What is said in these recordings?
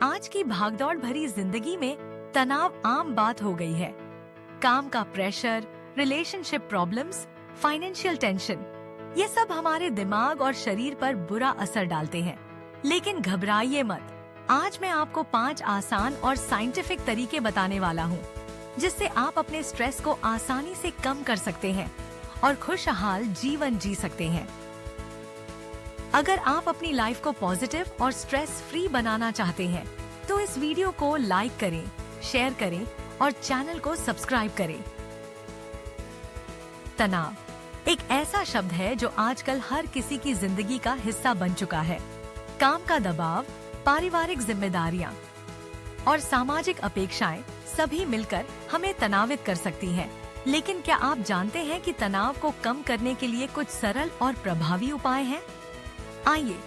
आज की भागदौड़ भरी जिंदगी में तनाव आम बात हो गई है। काम का pressure, relationship problems, financial tension, ये सब हमारे दिमाग और शरीर पर बुरा असर डालते हैं। लेकिन घबराइए मत, आज मैं आपको 5 आसान और साइंटिफिक तरीके बताने वाला हूँ, जिससे आप अपने स्ट्रेस को आसानी से कम कर सकते हैं और खुशहाल जीवन जी सकते हैं। अगर आप अपनी लाइफ को पॉजिटिव और स्ट्रेस फ्री बनाना चाहते हैं, तो इस वीडियो को लाइक करें, शेयर करें और चैनल को सब्सक्राइब करें। तनाव एक ऐसा शब्द है जो आजकल हर किसी की जिंदगी का हिस्सा बन चुका है। काम का दबाव, पारिवारिक जिम्मेदारियां और सामाजिक अपेक्षाएं सभी मिलकर हमें तनावित कर सकती हैं। लेकिन क्या आप जानते हैं कि तनाव को कम करने के लिए कुछ सरल और प्रभावी उपाय हैं? आइए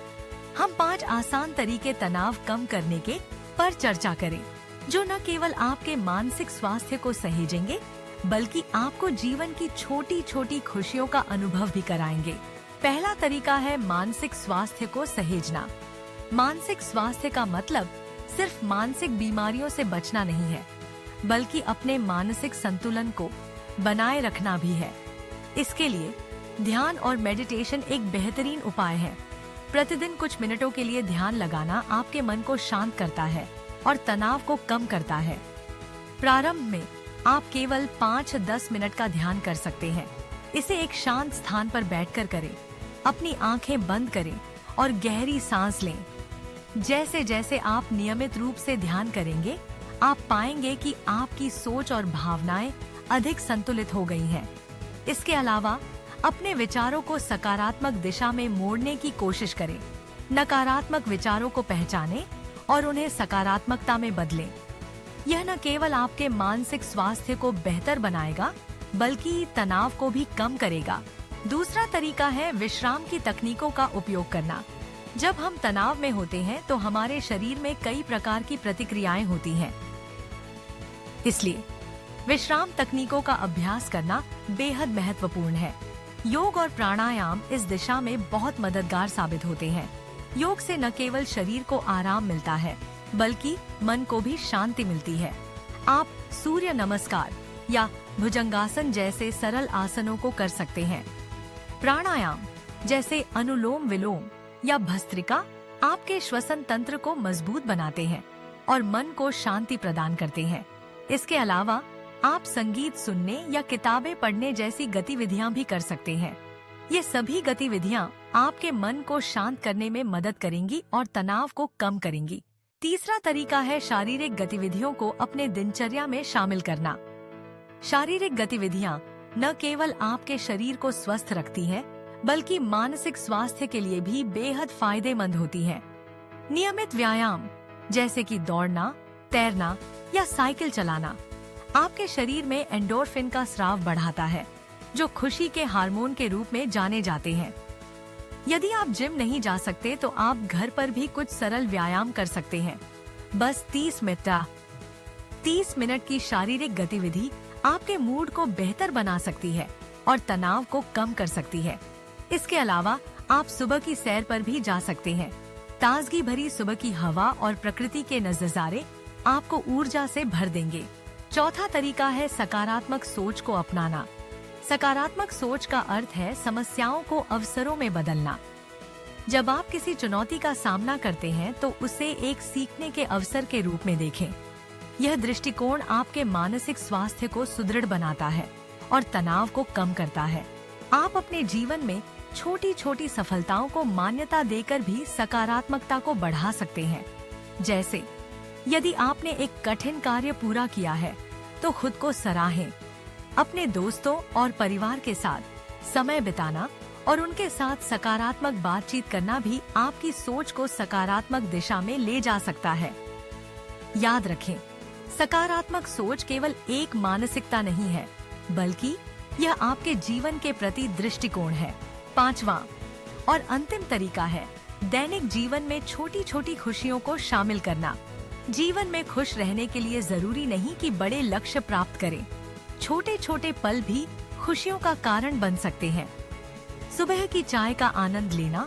हम 5 आसान तरीके तनाव कम करने के पर चर्चा करें, जो न केवल आपके मानसिक स्वास्थ्य को सहेजेंगे, बल्कि आपको जीवन की छोटी छोटी खुशियों का अनुभव भी कराएंगे। पहला तरीका है मानसिक स्वास्थ्य को सहेजना। मानसिक स्वास्थ्य का मतलब सिर्फ मानसिक बीमारियों से बचना नहीं है, बल्कि अपने मानसिक संतुलन को बनाए रखना भी है। इसके लिए ध्यान और मेडिटेशन एक बेहतरीन उपाय है। प्रतिदिन कुछ मिनटों के लिए ध्यान लगाना आपके मन को शांत करता है और तनाव को कम करता है। प्रारंभ में आप केवल 5-10 मिनट का ध्यान कर सकते हैं। इसे एक शांत स्थान पर बैठकर करें। अपनी आंखें बंद करें और गहरी सांस लें। जैसे जैसे आप नियमित रूप से ध्यान करेंगे, आप पाएंगे कि आपकी सोच और भावनाएं अधिक संतुलित हो गई हैं। इसके अलावा अपने विचारों को सकारात्मक दिशा में मोड़ने की कोशिश करें। नकारात्मक विचारों को पहचानें और उन्हें सकारात्मकता में बदलें। यह न केवल आपके मानसिक स्वास्थ्य को बेहतर बनाएगा, बल्कि तनाव को भी कम करेगा। दूसरा तरीका है विश्राम की तकनीकों का उपयोग करना। जब हम तनाव में होते हैं तो हमारे शरीर में कई प्रकार की प्रतिक्रियाएं होती हैं। इसलिए विश्राम तकनीकों का अभ्यास करना बेहद महत्वपूर्ण है। योग और प्राणायाम इस दिशा में बहुत मददगार साबित होते हैं। योग से न केवल शरीर को आराम मिलता है, बल्कि मन को भी शांति मिलती है। आप सूर्य नमस्कार या भुजंगासन जैसे सरल आसनों को कर सकते हैं। प्राणायाम जैसे अनुलोम विलोम या भस्त्रिका आपके श्वसन तंत्र को मजबूत बनाते हैं और मन को शांति प्रदान करते हैं। इसके अलावा आप संगीत सुनने या किताबें पढ़ने जैसी गतिविधियां भी कर सकते हैं। ये सभी गतिविधियां आपके मन को शांत करने में मदद करेंगी और तनाव को कम करेंगी। तीसरा तरीका है शारीरिक गतिविधियों को अपने दिनचर्या में शामिल करना। शारीरिक गतिविधियां न केवल आपके शरीर को स्वस्थ रखती हैं, बल्कि मानसिक स्वास्थ्य के लिए भी बेहद फायदेमंद होती हैं। नियमित व्यायाम जैसे कि दौड़ना, तैरना या साइकिल चलाना आपके शरीर में एंडोर्फिन का स्राव बढ़ाता है, जो खुशी के हार्मोन के रूप में जाने जाते हैं। यदि आप जिम नहीं जा सकते तो आप घर पर भी कुछ सरल व्यायाम कर सकते हैं। बस 30 मिनट की शारीरिक गतिविधि आपके मूड को बेहतर बना सकती है और तनाव को कम कर सकती है। इसके अलावा आप सुबह की सैर पर भी जा सकते हैं। ताजगी भरी सुबह की हवा और प्रकृति के नजारे आपको ऊर्जा से भर देंगे। चौथा तरीका है सकारात्मक सोच को अपनाना। सकारात्मक सोच का अर्थ है समस्याओं को अवसरों में बदलना। जब आप किसी चुनौती का सामना करते हैं तो उसे एक सीखने के अवसर के रूप में देखें। यह दृष्टिकोण आपके मानसिक स्वास्थ्य को सुदृढ़ बनाता है और तनाव को कम करता है। आप अपने जीवन में छोटी छोटी सफलताओं को मान्यता देकर भी सकारात्मकता को बढ़ा सकते हैं। जैसे यदि आपने एक कठिन कार्य पूरा किया है, तो खुद को सराहें। अपने दोस्तों और परिवार के साथ समय बिताना और उनके साथ सकारात्मक बातचीत करना भी आपकी सोच को सकारात्मक दिशा में ले जा सकता है। याद रखें, सकारात्मक सोच केवल एक मानसिकता नहीं है, बल्कि यह आपके जीवन के प्रति दृष्टिकोण है। 5वां और अंतिम तरीका है दैनिक जीवन में छोटी छोटी खुशियों को शामिल करना। जीवन में खुश रहने के लिए जरूरी नहीं कि बड़े लक्ष्य प्राप्त करें। छोटे छोटे पल भी खुशियों का कारण बन सकते हैं। सुबह की चाय का आनंद लेना,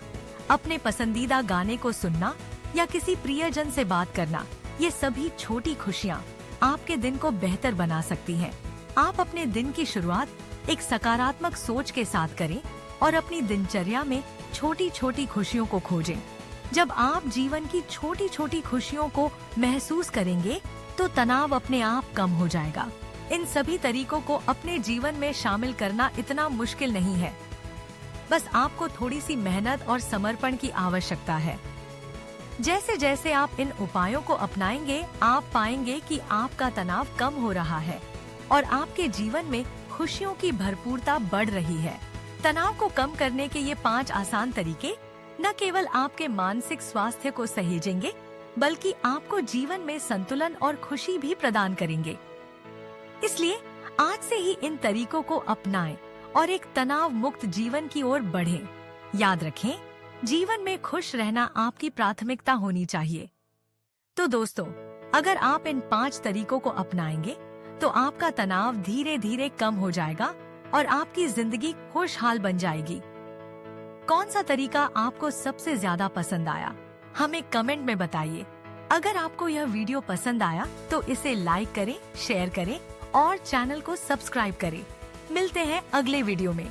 अपने पसंदीदा गाने को सुनना या किसी प्रियजन से बात करना, ये सभी छोटी खुशियाँ आपके दिन को बेहतर बना सकती हैं। आप अपने दिन की शुरुआत एक सकारात्मक सोच के साथ करें और अपनी दिनचर्या में छोटी छोटी खुशियों को खोजें। जब आप जीवन की छोटी छोटी खुशियों को महसूस करेंगे तो तनाव अपने आप कम हो जाएगा। इन सभी तरीकों को अपने जीवन में शामिल करना इतना मुश्किल नहीं है, बस आपको थोड़ी सी मेहनत और समर्पण की आवश्यकता है। जैसे जैसे आप इन उपायों को अपनाएंगे, आप पाएंगे कि आपका तनाव कम हो रहा है और आपके जीवन में खुशियों की भरपूरता बढ़ रही है। तनाव को कम करने के ये 5 आसान तरीके न केवल आपके मानसिक स्वास्थ्य को सहेजेंगे, बल्कि आपको जीवन में संतुलन और खुशी भी प्रदान करेंगे। इसलिए आज से ही इन तरीकों को अपनाएं और एक तनाव मुक्त जीवन की ओर बढ़ें। याद रखें, जीवन में खुश रहना आपकी प्राथमिकता होनी चाहिए। तो दोस्तों, अगर आप इन 5 तरीकों को अपनाएंगे तो आपका तनाव धीरे धीरे कम हो जाएगा और आपकी जिंदगी खुशहाल बन जाएगी। कौन सा तरीका आपको सबसे ज्यादा पसंद आया, हमें कमेंट में बताइए। अगर आपको यह वीडियो पसंद आया तो इसे लाइक करें, शेयर करें और चैनल को सब्सक्राइब करें। मिलते हैं अगले वीडियो में।